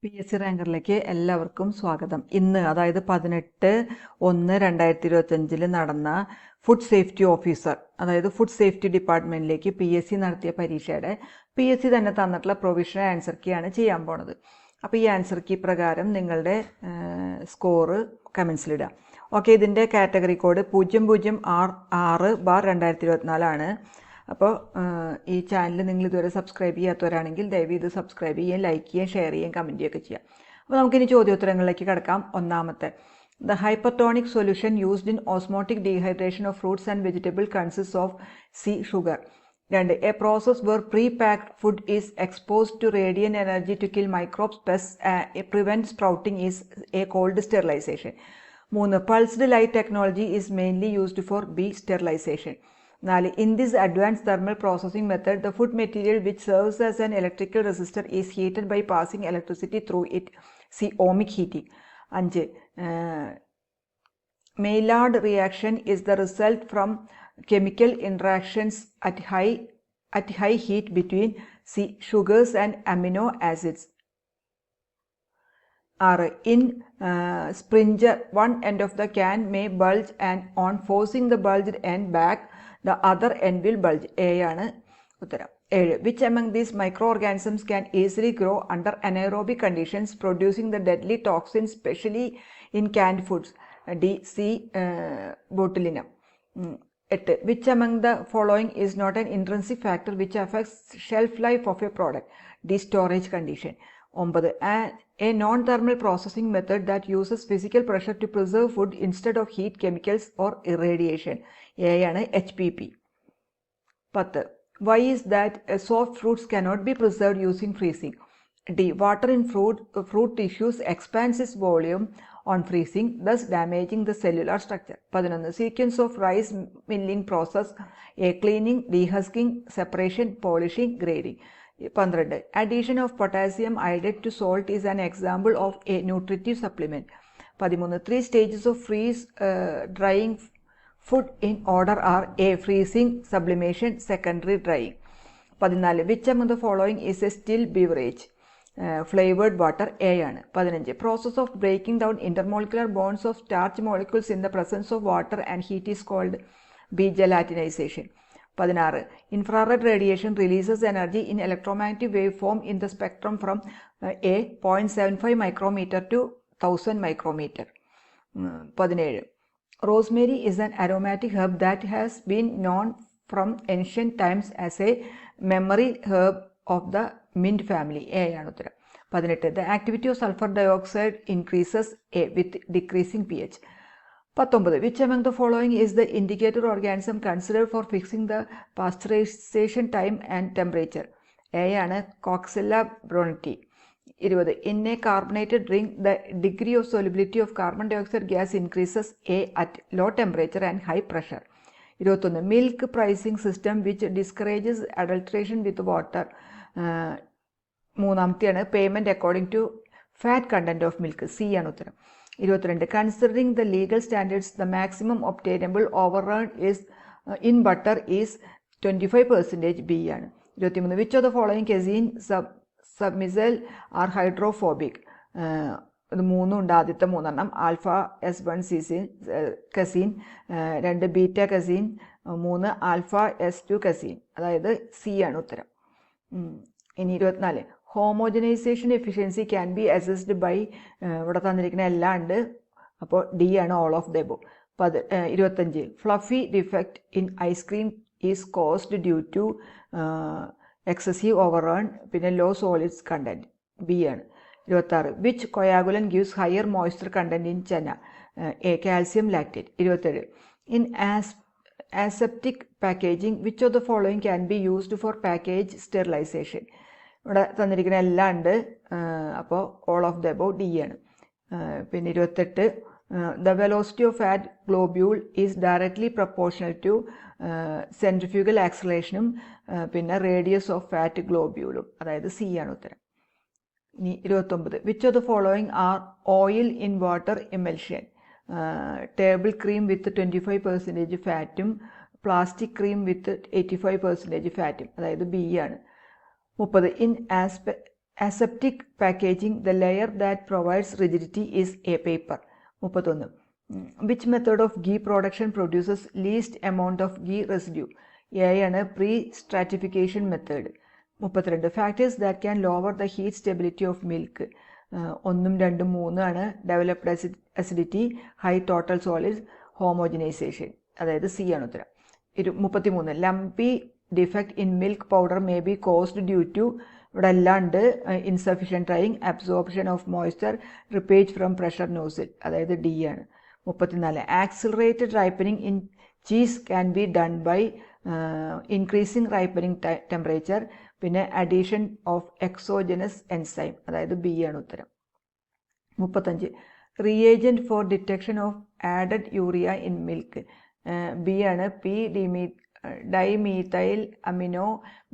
PSC റാങ്കറിലേക്ക് എല്ലാവർക്കും സ്വാഗതം. ഇന്ന് അതായത് 18/1/2025 നടന്ന ഫുഡ് സേഫ്റ്റി ഓഫീസർ അതായത് ഫുഡ് സേഫ്റ്റി ഡിപ്പാർട്ട്മെൻറ്റിലേക്ക് PSC നടത്തിയ പരീക്ഷയുടെ PSC തന്നെ തന്നിട്ടുള്ള പ്രൊവിഷണൽ ആൻസർ കീയാണ് ചെയ്യാൻ പോണത്. അപ്പോൾ ഈ ആൻസർ കീ പ്രകാരം നിങ്ങളുടെ സ്കോറ് കമൻസിലിടുക. ഓക്കെ, ഇതിൻ്റെ കാറ്റഗറി കോഡ് 0066/2024 ആണ്. അപ്പോൾ ഈ ചാനൽ നിങ്ങൾ ഇതുവരെ സബ്സ്ക്രൈബ് ചെയ്യാത്തവരാണെങ്കിൽ ദയവ് ഇത് സബ്സ്ക്രൈബ് ചെയ്യുകയും ലൈക്ക് ചെയ്യുകയും ഷെയർ ചെയ്യുകയും കമൻറ്റ് ചെയ്യുകയൊക്കെ ചെയ്യാം. അപ്പോൾ നമുക്കിനി ചോദ്യോത്തരങ്ങളിലേക്ക് കിടക്കാം. ഒന്നാമത്തെ, the hypertonic solution used in osmotic dehydration of fruits and vegetable consist of c sugar. 2. A process where pre packed food is exposed to radiant energy to kill microbes prevent sprouting is a cold sterilization. 3. Pulsed light technology is mainly used for b sterilization. 4. In this advanced thermal processing method, the food material which serves as an electrical resistor is heated by passing electricity through it. See ohmic heating. 5. Maillard reaction is the result from chemical interactions at high heat between sugars and amino acids. 6. In Springer, one end of the can may bulge, and on forcing the bulged end back, the other end will bulge. A ആണ് ഉത്തരം. 7. Which among these microorganisms can easily grow under anaerobic conditions, producing the deadly toxins, especially in canned foods? D. C. Botulinum. 8. Which among the following is not an intrinsic factor which affects shelf life of a product? D. Storage condition. 9. A non-thermal processing method that uses physical pressure to preserve food instead of heat, chemicals or irradiation. A ആണ് HPP. 10. Why is that soft fruits cannot be preserved using freezing? D. Water in fruit tissues expands its volume on freezing, thus damaging the cellular structure. 11. Sequence of rice milling process: A. Cleaning, dehusking, separation, polishing, grading. 12. Addition of potassium iodide to salt is an example of a nutritive supplement. 13. 3 stages of freeze drying food in order are: A. Freezing, sublimation, secondary drying. 14. Which among the following is a still beverage? Flavored water. A ആണ്. 15. Process of breaking down intermolecular bonds of starch molecules in the presence of water and heat is called B. Gelatinization. 16. Infrared radiation releases energy in electromagnetic waveform in the spectrum from A. 0.75 micrometer to 1000 micrometer. 17. Rosemary is an aromatic herb that has been known from ancient times as a memory herb of the mint family. A ആണ് ഉത്തരം. 18. The activity of sulfur dioxide increases A with decreasing pH. 19. Which among the following is the indicator organism considered for fixing the pasteurization time and temperature? A ആണ് Coxella bruneti. 20. In a carbonated drink, the degree of solubility of carbon dioxide gas increases A at low temperature and high pressure. 21. Milk pricing system which discourages adulteration with water. മൂന്നാമത്തെയാണ് payment according to fat content of milk. C ആണ് ഉത്തരം. 22. Considering the legal standards, the maximum obtainable overrun is in butter is 25%. B ആണ്. 23. Which of the following casein submicelle are hydrophobic? ഇത് മൂന്നുണ്ട്. ആദ്യത്തെ മൂന്നെണ്ണം alpha S1 casein, 2 beta casein, 3 alpha S2 casein. അതായത് C ആണ് ഉത്തരം. ഇനി 24. Homogenisation efficiency can be assessed by, ഇവിടെ തന്നിരിക്കുന്ന എല്ലാം ഉണ്ട്. അപ്പോൾ ഡി ആണ് all of the above. 25. Fluffy defect in ice cream is caused due to excessive overrun, പിന്നെ ലോ സോളിഡ്സ് കണ്ടന്റ്. ബി ആണ്. 26. Which coagulant gives higher moisture content in chhena? A. Calcium lactate. 27. In aseptic packaging, which of the following can be used for package sterilization? ഇവിടെ തന്നിരിക്കുന്ന എല്ലാം ഉണ്ട്. അപ്പോൾ all of the above D ആണ്. പിന്നെ 28. The velocity of fat globule is directly proportional to centrifugal ആക്സലറേഷനും പിന്നെ radius of fat ഗ്ലോബ്യൂളും. അതായത് സി ആണ് ഉത്തരം. ഇനി 29. Which of the following are oil in water emulsion? Table cream with 25% ഫാറ്റും plastic cream with 85% ഫാറ്റും. അതായത് ബി ആണ്. 30. In aseptic packaging, the layer that provides rigidity is a paper. 31. Which method of ghee production produces least amount of ghee residue? A ആണ് pre-stratification method. 32. Factors that can lower the heat stability of milk. 1, 2, 3 ആണ് developed acidity, high total solids, homogenization. അതായത് C ആണ് ഉത്തരം. 33. Lumpy defect in milk powder may be caused due to ഇവിടെ എല്ലാം ഉണ്ട് insufficient drying, absorption of moisture, റിപ്പേജ് from pressure nozzle, അതായത് D ആണ്. 34. Accelerated ripening in cheese can be done by increasing ripening temperature, പിന്നെ addition of exogenous enzyme, അതായത് B ആണ് ഉത്തരം. 35. Reagent for detection of added urea in milk, B ആണ് P dimethyl amino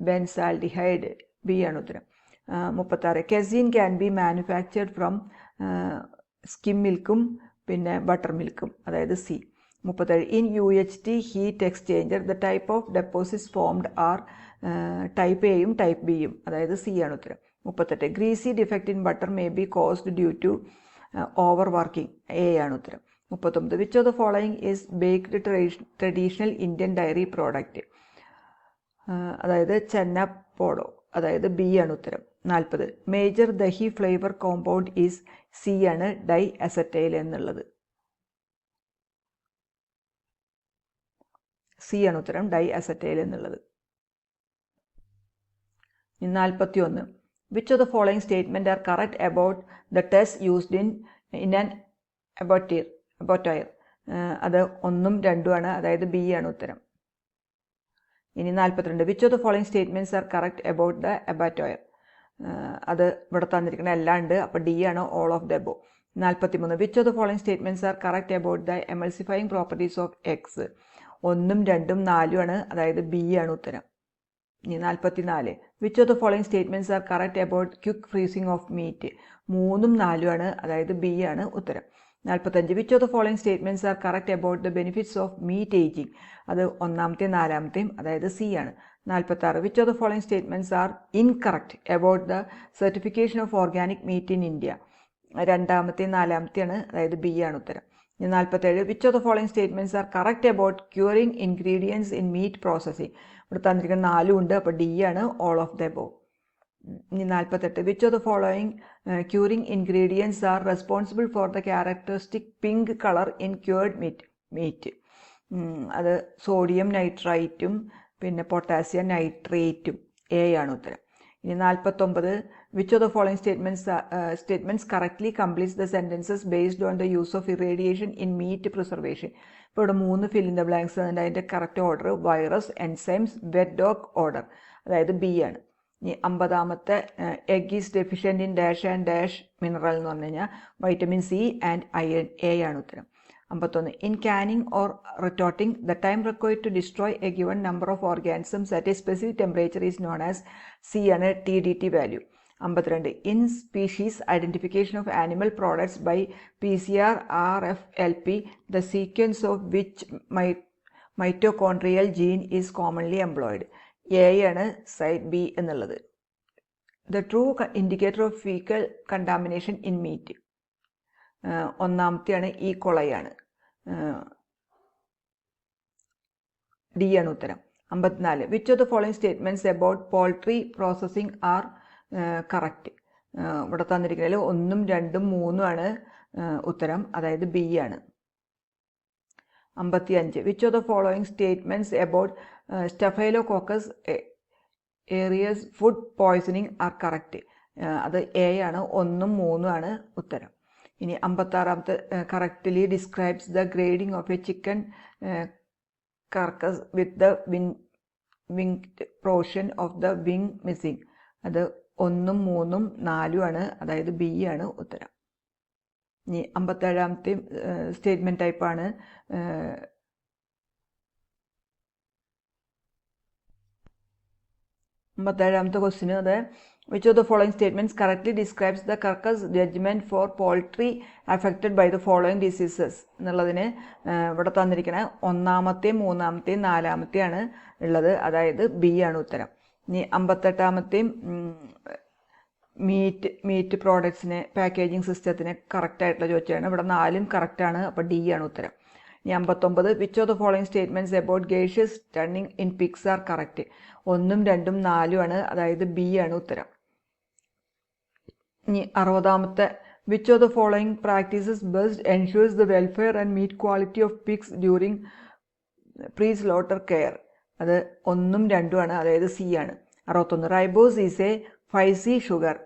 benzaldehyde, B ആണ് ഉത്തരം. 36. Casein can be manufactured from skim മിൽക്കും പിന്നെ butter മിൽക്കും, അതായത് C. 37. In UHT heat exchanger the type of deposits formed are type എയും type ബിയും, അതായത് സി ആണ് ഉത്തരം. 38. Greasy defect in butter may be caused due to over working, a ആണ് ഉത്തരം. 39. Which of the following is baked traditional Indian dairy product, അതായത് ചെന്ന പോളോ, അതായത് B ആണ് ഉത്തരം. 40. Major dahi flavour compound is, C ആണ് ഡൈ അസറ്റൈൽ എന്നുള്ളത്, സി ആണ് ഉത്തരം, ഡൈ അസറ്റൈൽ എന്നുള്ളത്. 41. Which of the following statement are correct about the test used in an abattoir, അത് 1, 2 ആണ്, അതായത് ബി ആണ് ഉത്തരം. ഇനി 42. Which of the following statements are correct about the abattoir, അത് ഇവിടെ തന്നിരിക്കുന്ന എല്ലാം ഉണ്ട്, അപ്പോൾ ഡി ആണ് all of the above. 43. Which of the following statements are correct about the emulsifying properties of eggs, 1, 2, 4 ആണ്, അതായത് ബി ആണ് ഉത്തരം. ഇനി 44. Which of the following statements are correct about quick freezing of meat, 3, 4 ആണ്, അതായത് B ആണ് ഉത്തരം. 45. Which of the following statements are correct about the benefits of meat ageing, അത് 1ാമത്തെയും 4ാമത്തെയും, അതായത് സി ആണ്. 46. Which of the following statements are incorrect about the certification of organic meat in India, 2ാമത്തെയും 4ാമത്തെയാണ്, അതായത് ബി ആണ് ഉത്തരം. 47. Which of the following statements are correct about curing ingredients in meat processing, ഇവിടെ തന്നിരിക്കുന്ന 4 ഉണ്ട്, അപ്പോൾ ഡി ആണ് ഓൾ ഓഫ് ദ എബോവ്. ഇനി 48. Which of the following curing ingredients are responsible for the characteristic pink colour in cured meat, അത് sodium നൈട്രൈറ്റും പിന്നെ potassium നൈട്രേറ്റും, എ ആണ് ഉത്തരം. ഇനി 49. Which of the following statements correctly completes the sentences based on the use of irradiation in meat preservation, ഇപ്പോൾ ഇവിടെ 3 fill in the blanks ഉണ്ട്, അതിൻ്റെ correct order virus, enzymes, wet dog order, അതായത് B ആണ്. ഇനി 50ാമത്തെ egg is deficient in dash and dash mineral എന്ന് പറഞ്ഞു കഴിഞ്ഞാൽ vitamin C and iron, A ആണ് ഉത്തരം. 51. In canning or retorting the time required to destroy a given number of organisms at a specific temperature is known as, C ആണ് TDT value. 52. In species identification of animal products by PCR RFLP the sequence of which mitochondrial gene is commonly employed, A ആണ് cyt B എന്നുള്ളത്. The true indicator of faecal contamination in meat, 1ാമത്തെയാണ് ഈ കൊളയാണ്, D ആണ് ഉത്തരം. 54. Which of the following statements about poultry processing are correct, ഇവിടെ തന്നിരിക്കുന്നതിൽ 1, 2, 3 ആണ് ഉത്തരം, അതായത് ബി ആണ്. 55. Which of the following statements about Staphylococcus aureus food poisoning are correct, അത് എ ആണ്, 1, 3 ആണ് ഉത്തരം. ഇനി 56ാമത്തെ correctly describes the grading of a chicken carcass with the winged portion of the wing missing, അത് 1, 3, 4 ആണ്, അതായത് ബി ആണ് ഉത്തരം. ഇനി 57ാമത്തെ സ്റ്റേറ്റ്മെൻറ്റ് ടൈപ്പാണ് 57ാമത്തെ ക്വസ്റ്റിന്, അത് which of the following statements correctly describes the carcass judgement for poultry affected by the following diseases എന്നുള്ളതിന് ഇവിടെ തന്നിരിക്കുന്ന 1ാമത്തെയും 3ാമത്തെയും 4ാമത്തെയാണ് ഉള്ളത്, അതായത് ബി ആണ് ഉത്തരം. ഇനി 58ാമത്തെയും മീറ്റ് പ്രോഡക്ട്സിനെ പാക്കേജിങ് സിസ്റ്റത്തിനെ കറക്റ്റായിട്ടുള്ള ചോദിച്ചാണ്. ഇവിടെ 4ഉം കറക്റ്റാണ്. അപ്പോൾ ഡി ആണ് ഉത്തരം. ഇനി 59 which of the following statements about gaseous turning in pigs are correct. 1ഉം 2ഉം 4ഉം ആണ്, അതായത് ബി ആണ് ഉത്തരം. ഇനി 60ാമത്തെ which of the following practices best ensures the welfare and meat quality of pigs during pre slaughter care. അത് 1ഉം 2ഉം ആണ്, അതായത് സി ആണ്. 61 ribose is a 5C sugar,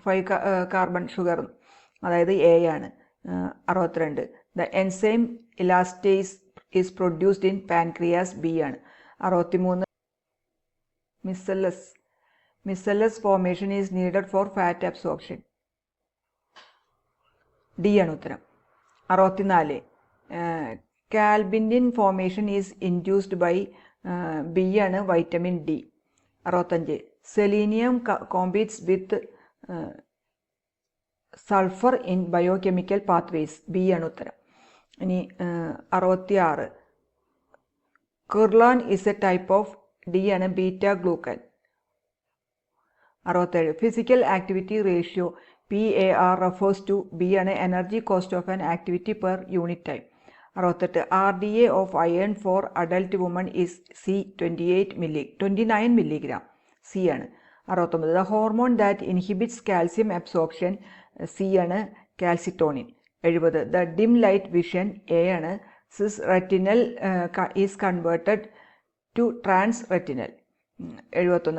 5 carbon sugar, അതായത് എ ആണ്. 62 the enzyme elastase is produced in pancreas, B ആണ്. 63 micelles formation is needed for fat absorption, D ആണ് ഉത്തരം. 64 calbindin formation is induced by, B ആണ്, vitamin D. 65 selenium competes with sulphur in biochemical pathways, B ആണ് ഉത്തരം. ഇനി 66 curdlan is a type of, D ആണ്, beta glucan. 67 physical activity ratio PAR refers to, B ആണ്, energy cost of an activity per unit time. 68 RDA of iron for adult woman is C 29 milligram, C ആണ്. 69 the hormone that inhibits calcium absorption, C ആണ്, calcitonin. 70 the dim light vision, A ആണ്, cis retinal is converted to trans retinal. 71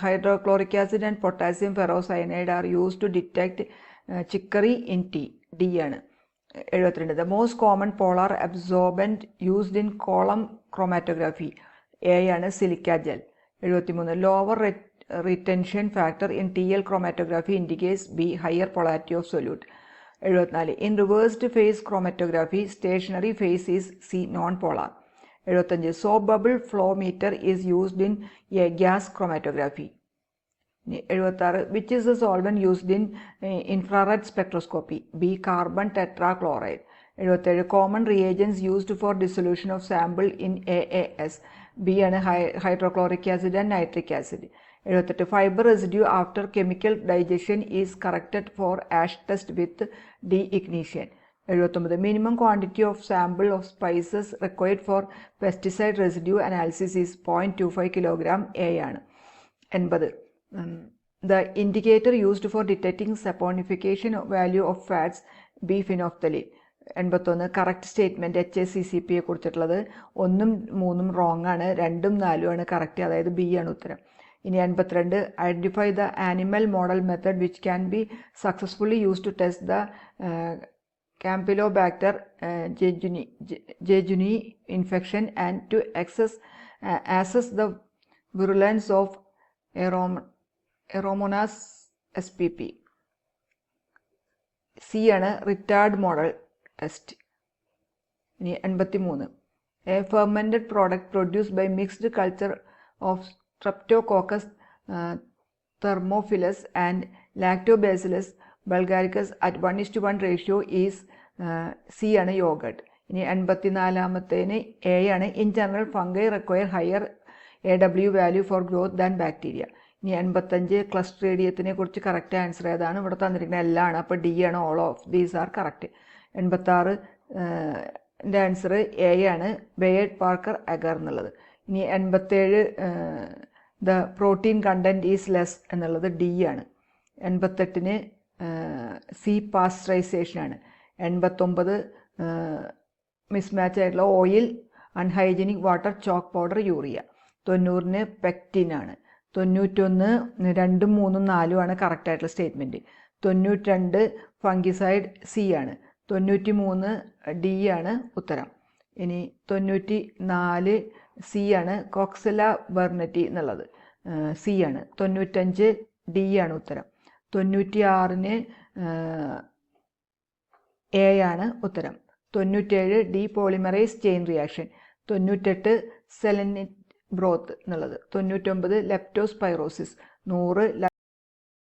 hydrochloric acid and potassium ferrocyanide are use to detect chicory in tea, D ആണ്. 72 the most common polar absorbent used in column chromatography, A ആണ്, silica gel. 73 lower retention factor in TL chromatography indicates, B higher polarity of solute. 74 in reversed phase chromatography stationary phase is C non polar. 75 soap bubble flow meter is used in a gas chromatography. 76 which is the solvent used in infrared spectroscopy, B carbon tetrachloride. 77 common reagents used for dissolution of sample in AAS, B ആണ്, hydrochloric acid and nitric acid. 78 fibre residue after chemical digestion is corrected for ash test with the ignition. 79 minimum quantity of sample of spices required for pesticide residue analysis is 0.25 kilogram, A ആണ്. 80 the indicator used for detecting saponification value of fats, B phenolphthalein. 81 correct statement HACCP കുറിച്ചിട്ടുള്ളത് 1ഉം 3ഉം wrong ആണ്, 2ഉം 4ഉം ആണ് correct, അതായത് B ആണ് ഉത്തരം. ഇനി 82 identify the animal model method which can be successfully use to test the Campylobacter jejuni infection and to assess the virulence of Aeromonas spp. C ആണ്, റിറ്റാർഡ് മോഡൽ ടെസ്റ്റ്. ഇനി 83 a fermented product produced by mixed culture of Streptococcus thermophilus and Lactobacillus bulgaricus at 1:1 ratio is, C ആണ്, yoghurt. ഇനി 84 A ആണ്, in general fungi require higher AW value for growth than bacteria. ഇനി 85 ക്ലസ്ട്രീഡിയത്തിനെ കുറിച്ച് correct answer ഏതാണ്, ഇവിടെ തന്നിരിക്കുന്ന എല്ലാം ആണ്, അപ്പോൾ ഡി ആണ്, all of these are correct. 86 answer a ആണ്, ബെയർഡ് പാർക്കർ അഗർ എന്നുള്ളത്. ഇനി 87 the protein content is less എന്നുള്ളത് ഡി ആണ്. 88 സി പാസ്ചറൈസേഷൻ ആണ്. 89 മിസ്മാച്ച് ആയിട്ടുള്ള oil, unhygienic water, chalk powder, urea. 90 pectin ആണ്. 91 2ഉം 3ഉം 4ഉം ആണ് കറക്റ്റ് ആയിട്ടുള്ള സ്റ്റേറ്റ്മെൻറ്റ്. 92 ഫംഗിസൈഡ്, സി ആണ്. 93 ഡി ആണ് ഉത്തരം. ഇനി 94 സി ആണ്, കോക്സില ബർണറ്റി എന്നുള്ളത്, സി ആണ്. 95 ഡി ആണ് ഉത്തരം. 96 എ ആണ് ഉത്തരം. 97 D polymerase chain reaction. 98 selenite broth എന്നുള്ളത്. 99 ലെപ്റ്റോസ്പൈറോസിസ്. 100